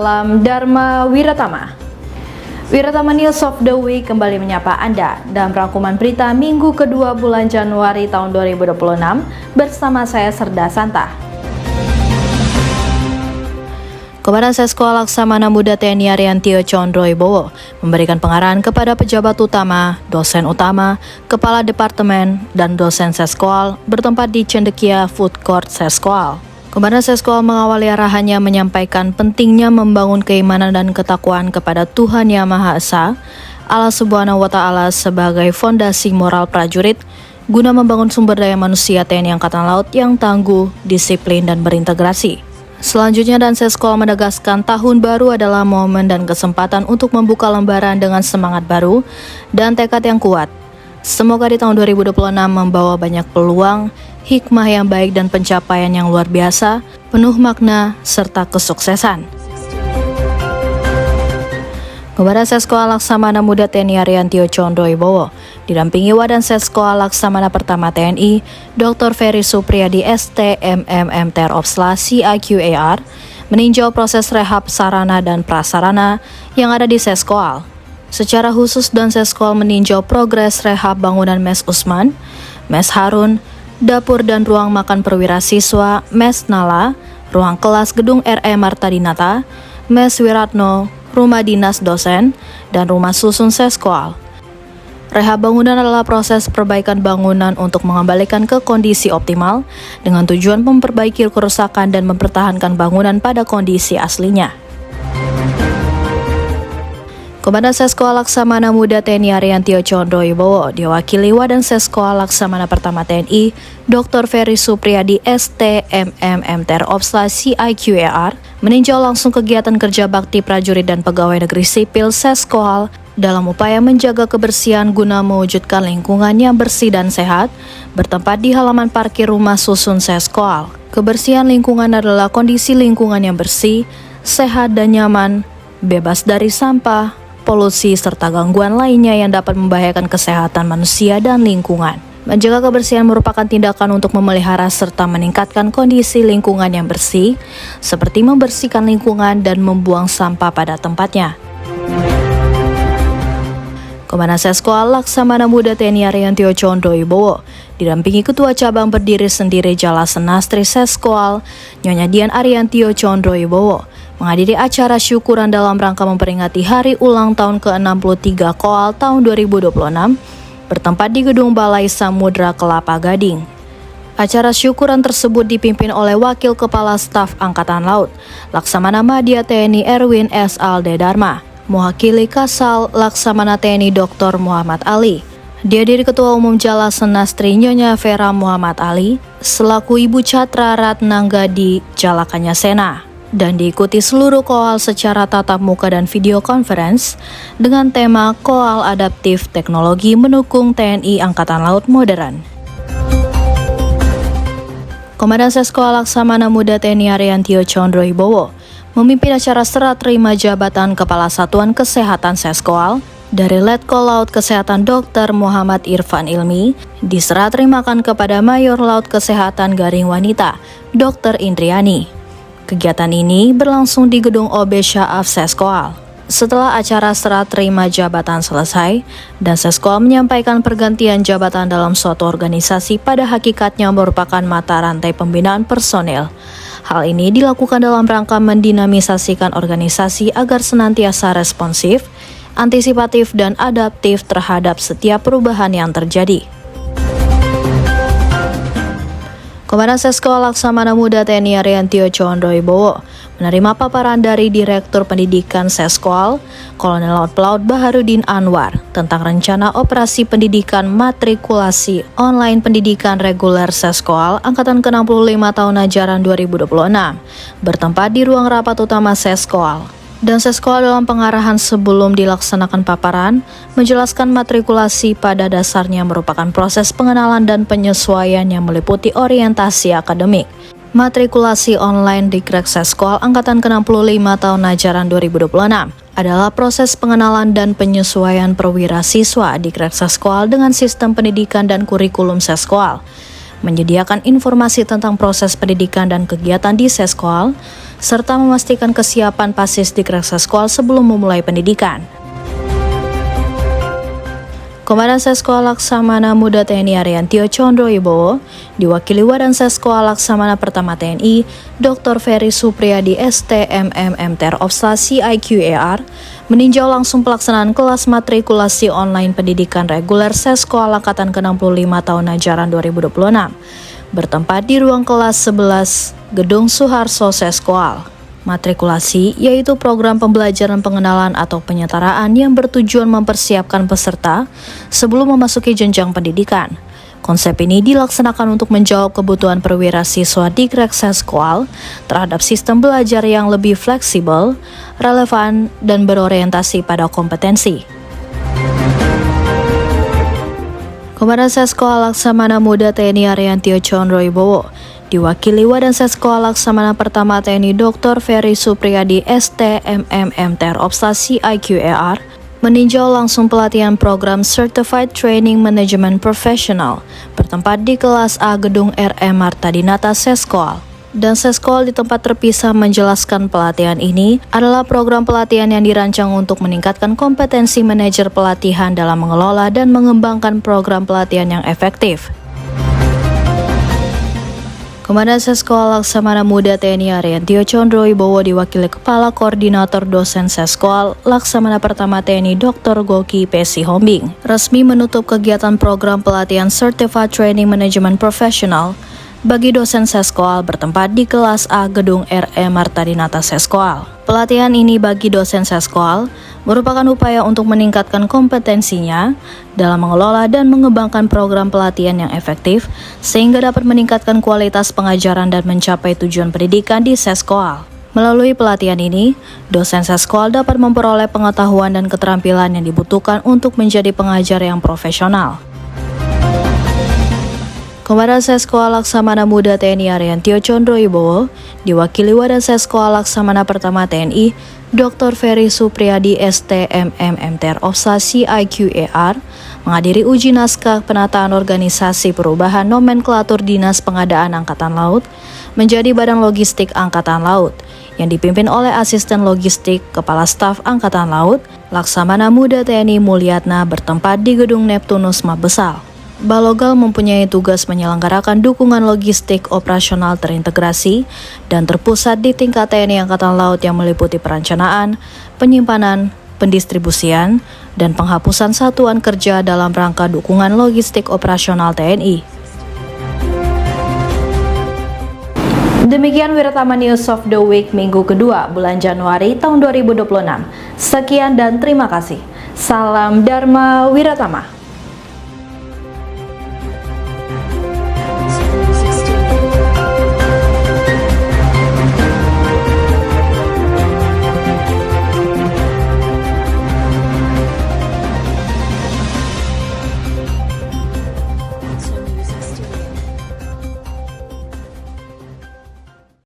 Salam Dharma Wiratama. Wiratama News of the Week kembali menyapa Anda dalam rangkuman berita minggu kedua bulan Januari tahun 2026 bersama saya Serda Santa. Komandan Seskoal Laksamana Muda TNI Ariantio Condro Wibowo memberikan pengarahan kepada pejabat utama, dosen utama, kepala departemen, dan dosen Seskoal bertempat di Cendekia Food Court Seskoal. Komandan Seskoal mengawali arahannya menyampaikan pentingnya membangun keimanan dan ketakwaan kepada Tuhan Yang Maha Esa, Allah Subhanahu wa Ta'ala sebagai fondasi moral prajurit guna membangun sumber daya manusia TNI Angkatan Laut yang tangguh, disiplin, dan berintegrasi. Selanjutnya, Dan Seskoal menegaskan tahun baru adalah momen dan kesempatan untuk membuka lembaran dengan semangat baru dan tekad yang kuat. Semoga di tahun 2026 membawa banyak peluang, hikmah yang baik dan pencapaian yang luar biasa, penuh makna, serta kesuksesan. Komandan Seskoal Laksamana Muda TNI Ariantio Condro Wibowo didampingi Wadan Seskoal Laksamana Pertama TNI, Dr. Ferry Supriyadi ST MM Teropsla CIQAR, meninjau proses rehab sarana dan prasarana yang ada di Seskoal. Secara khusus, Dan Seskoal meninjau progres rehab bangunan Mes Usman, Mes Harun, dapur dan ruang makan perwira siswa, Mes Nala, ruang kelas gedung RE Marta Dinata, Mes Wiratno, rumah dinas dosen, dan rumah susun Seskoal. Rehab bangunan adalah proses perbaikan bangunan untuk mengembalikan ke kondisi optimal dengan tujuan memperbaiki kerusakan dan mempertahankan bangunan pada kondisi aslinya. Komandan Seskoal Laksamana Muda TNI Ariantio Condro Wibowo diwakili Wadan Seskoal Laksamana Pertama TNI, Dr. Ferry Supriyadi ST MM Teropsla CIQAR, meninjau langsung kegiatan kerja bakti prajurit dan pegawai negeri sipil Seskoal dalam upaya menjaga kebersihan guna mewujudkan lingkungan yang bersih dan sehat, bertempat di halaman parkir rumah susun Seskoal. Kebersihan lingkungan adalah kondisi lingkungan yang bersih, sehat dan nyaman, bebas dari sampah, polusi, serta gangguan lainnya yang dapat membahayakan kesehatan manusia dan lingkungan. Menjaga kebersihan merupakan tindakan untuk memelihara serta meningkatkan kondisi lingkungan yang bersih, seperti membersihkan lingkungan dan membuang sampah pada tempatnya. Komandan Seskoal Laksamana Muda TNI Ariantio Condro Wibowo didampingi Ketua Cabang Berdiri Sendiri Jala Senastri Seskoal, Nyonya Dian Ariantio Condro Wibowo, menghadiri acara syukuran dalam rangka memperingati hari ulang tahun ke-63 Koal tahun 2026 bertempat di Gedung Balai Samudra Kelapa Gading. Acara syukuran tersebut dipimpin oleh Wakil Kepala Staf Angkatan Laut Laksamana Madya TNI Erwin S. Alde Dharma, mewakili Kasal Laksamana TNI Dr. Muhammad Ali. Dihadiri Ketua Umum Jala Senastri Nyonya Vera Muhammad Ali selaku Ibu Catra Ratnanggadi Jalakanya Sena, dan diikuti seluruh koal secara tatap muka dan video conference dengan tema Koal Adaptif Teknologi Mendukung TNI Angkatan Laut Modern. Komandan Seskoal Laksamana Muda TNI Ariantio Condro Wibowo memimpin acara serah terima jabatan Kepala Satuan Kesehatan Seskoal dari Letkol Laut Kesehatan Dr. Muhammad Irfan Ilmi diserah terimakan kepada Mayor Laut Kesehatan Garing Wanita Dr. Indriani. Kegiatan ini berlangsung di Gedung OB Syaaf Seskoal. Setelah acara serah terima jabatan selesai, Dan Seskoal menyampaikan pergantian jabatan dalam suatu organisasi pada hakikatnya merupakan mata rantai pembinaan personel. Hal ini dilakukan dalam rangka mendinamisasikan organisasi agar senantiasa responsif, antisipatif, dan adaptif terhadap setiap perubahan yang terjadi. Komandan Seskoal Laksamana Muda TNI Ariantio Condro Wibowo menerima paparan dari Direktur Pendidikan Seskoal, Kolonel Laut Pelaut Baharudin Anwar, tentang rencana operasi pendidikan matrikulasi online pendidikan reguler Seskoal Angkatan ke-65 tahun ajaran 2026, bertempat di ruang rapat utama Seskoal. Dan Seskoal dalam pengarahan sebelum dilaksanakan paparan, menjelaskan matrikulasi pada dasarnya merupakan proses pengenalan dan penyesuaian yang meliputi orientasi akademik. Matrikulasi online di Krek Seskoal Angkatan ke-65 tahun ajaran 2026 adalah proses pengenalan dan penyesuaian perwira siswa di Krek Seskoal dengan sistem pendidikan dan kurikulum Seskoal, menyediakan informasi tentang proses pendidikan dan kegiatan di Seskoal, serta memastikan kesiapan pasis di Seskoal sebelum memulai pendidikan. Komandan Seskoal Laksamana Muda TNI Ariantio Condro Wibowo diwakili Wadan Seskoal Laksamana Pertama TNI Dr. Ferry Supriyadi STMMM Terobsasi IQAR meninjau langsung pelaksanaan kelas matrikulasi online pendidikan reguler Seskoal Angkatan ke-65 tahun ajaran 2026 bertempat di ruang kelas 11 Gedung Suharso Seskoal. Matrikulasi yaitu program pembelajaran pengenalan atau penyetaraan yang bertujuan mempersiapkan peserta sebelum memasuki jenjang pendidikan. Konsep ini dilaksanakan untuk menjawab kebutuhan perwira siswa di Seskoal terhadap sistem belajar yang lebih fleksibel, relevan, dan berorientasi pada kompetensi. Komandan Seskoal Laksamana Muda TNI Ariantio Condro Wibowo diwakili Wadan Seskoal Laksamana Pertama TNI Dr. Ferry Supriyadi STMMM Terobsasi IQAR meninjau langsung pelatihan program Certified Training Management Professional bertempat di kelas A Gedung RM Marta Dinata Seskoal. Dan Seskoal di tempat terpisah menjelaskan pelatihan ini adalah program pelatihan yang dirancang untuk meningkatkan kompetensi manajer pelatihan dalam mengelola dan mengembangkan program pelatihan yang efektif. Komandan Seskoal Laksamana Muda TNI Ariantio Condro Wibowo diwakili Kepala Koordinator Dosen Seskoal Laksamana Pertama TNI Dr. Goki P. Sihombing resmi menutup kegiatan program pelatihan Certified Training Management Professional bagi dosen Seskoal bertempat di kelas A Gedung RM Marta Dinata Seskoal. Pelatihan ini bagi dosen Seskoal merupakan upaya untuk meningkatkan kompetensinya dalam mengelola dan mengembangkan program pelatihan yang efektif sehingga dapat meningkatkan kualitas pengajaran dan mencapai tujuan pendidikan di Seskoal. Melalui pelatihan ini, dosen Seskoal dapat memperoleh pengetahuan dan keterampilan yang dibutuhkan untuk menjadi pengajar yang profesional. Komandan Seskoal Laksamana Muda TNI Ariantio Condro Wibowo diwakili Wadan Seskoal Laksamana Pertama TNI Dr. Ferry Supriyadi STMMM Terobsasi IQAR menghadiri uji naskah penataan organisasi perubahan nomenklatur Dinas Pengadaan Angkatan Laut menjadi Badan Logistik Angkatan Laut yang dipimpin oleh Asisten Logistik Kepala Staf Angkatan Laut Laksamana Muda TNI Mulyatna bertempat di Gedung Neptunus Mabesal. Balogal mempunyai tugas menyelenggarakan dukungan logistik operasional terintegrasi dan terpusat di tingkat TNI Angkatan Laut yang meliputi perencanaan, penyimpanan, pendistribusian, dan penghapusan satuan kerja dalam rangka dukungan logistik operasional TNI. Demikian Wiratama News of the Week minggu kedua bulan Januari tahun 2026. Sekian dan terima kasih. Salam Dharma Wiratama.